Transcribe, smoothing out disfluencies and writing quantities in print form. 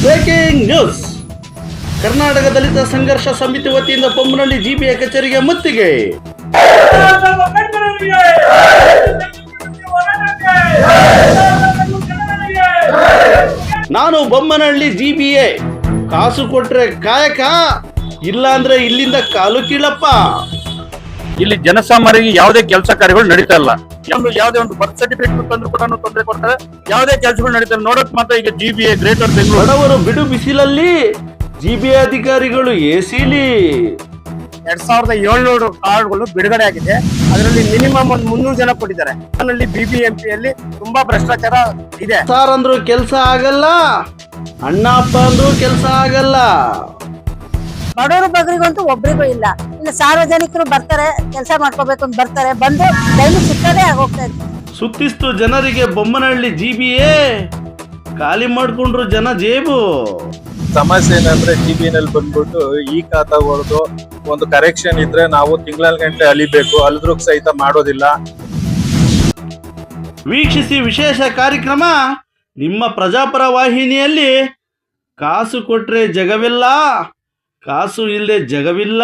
Breaking news. Karnataka ದಲಿತ ಸಂಘರ್ಷ ಸಮಿತಿ ವತಿಯಿಂದ ಬೊಮ್ಮನಹಳ್ಳಿ ಜಿಬಿಎ ಕಚೇರಿಗೆ ಮುತ್ತಿಗೆ. ನಾನು ಬೊಮ್ಮನಹಳ್ಳಿ ಜಿಬಿಎ, ಕಾಸು ಕೊಟ್ರೆ ಕಾಯಕ, ಇಲ್ಲ ಅಂದ್ರೆ ಇಲ್ಲಿಂದ ಕಾಲು ಕೀಳಪ್ಪ. ಇಲ್ಲಿ ಜನಸಾಮಾನ್ಯರಿಗೆ ಯಾವುದೇ ಕೆಲಸ ಕಾರ್ಯಗಳು ನಡೀತಾ ಇಲ್ಲ. ಯಾವುದೇ ಒಂದು ಬರ್ತ್ ಸರ್ಟಿಫಿಕೇಟ್ ತಂದ್ರು ಕೂಡ ತೊಂದರೆ ಕೊಡ್ತಾರೆ. ಯಾವುದೇ ಕೆಲಸಗಳು ನಡೀತಾ ಇಲ್ಲ. ನೋಡಕ್ ಮಾತ್ರ ಈಗ ಜಿಬಿಎ ಗ್ರೇಟರ್ ಬೆಂಗಳೂರು ಬಡವರು ಬಿಡು ಬಿಸಿಲಲ್ಲಿ ಜಿಬಿಎ ಅಧಿಕಾರಿಗಳು ಎಸಿಲಿ 2700 ಕಾರ್ಡ್ಗಳು ಬಿಡುಗಡೆ ಆಗಿದೆ. ಅದರಲ್ಲಿ ಮಿನಿಮಮ್ ಒಂದು 300 ಜನ ಕೊಟ್ಟಿದ್ದಾರೆ. ಅದರಲ್ಲಿ ಬಿಬಿಎಂಪಿಯಲ್ಲಿ ತುಂಬಾ ಭ್ರಷ್ಟಾಚಾರ ಇದೆ. ಸಾರ್ ಅಂದ್ರು ಕೆಲಸ ಆಗಲ್ಲ, ಅಣ್ಣಪ್ಪ ಅಂದ್ರು ಕೆಲಸ ಆಗಲ್ಲ. ಬಡವರು ಬಗ್ರಿಗಂತೂ ಒಬ್ರಿಗೂ ಇಲ್ಲ. ಇನ್ನು ಸಾರ್ವಜನಿಕರು ಬರ್ತಾರೆ, ಕೆಲಸ ಮಾಡ್ಕೋಬೇಕು ಅಂತ ಬರ್ತಾರೆ, ಬಂದು ಡೈಲಿ ಸುತ್ತದೇ ಆಗೋಗ್ತಾ ಇತ್ತು. ಸುತ್ತಿಸ್ತು ಜನರಿಗೆ ಬೊಮ್ಮನಹಳ್ಳಿ ಜಿಬಿಎ, ಖಾಲಿ ಮಾಡ್ಕೊಂಡ್ರು ಜನ ಜೇಬು. ಸಮಸ್ಯೆ ಏನಂದ್ರೆ ಜಿಬಿನಲ್ಲಿ ಬಂದ್ಬಿಟ್ಟು ಈ ಖಾತಾ ಹೊಡೆದು ಒಂದು ಕರೆಕ್ಷನ್ ಇದ್ರೆ ನಾವು ತಿಂಗಳ ಗಂಟೆ ಅಲಿಬೇಕು, ಅಲಿದ್ರೂ ಸಹಿತ ಮಾಡೋದಿಲ್ಲ. ವೀಕ್ಷಿಸಿ ವಿಶೇಷ ಕಾರ್ಯಕ್ರಮ ನಿಮ್ಮ ಪ್ರಜಾಪರ ವಾಹಿನಿಯಲ್ಲಿ. ಕಾಸು ಕೊಟ್ರೆ ಜಗವಿಲ್ಲ, ಕಾಸು ಇಲ್ಲದೆ ಜಗವಿಲ್ಲ.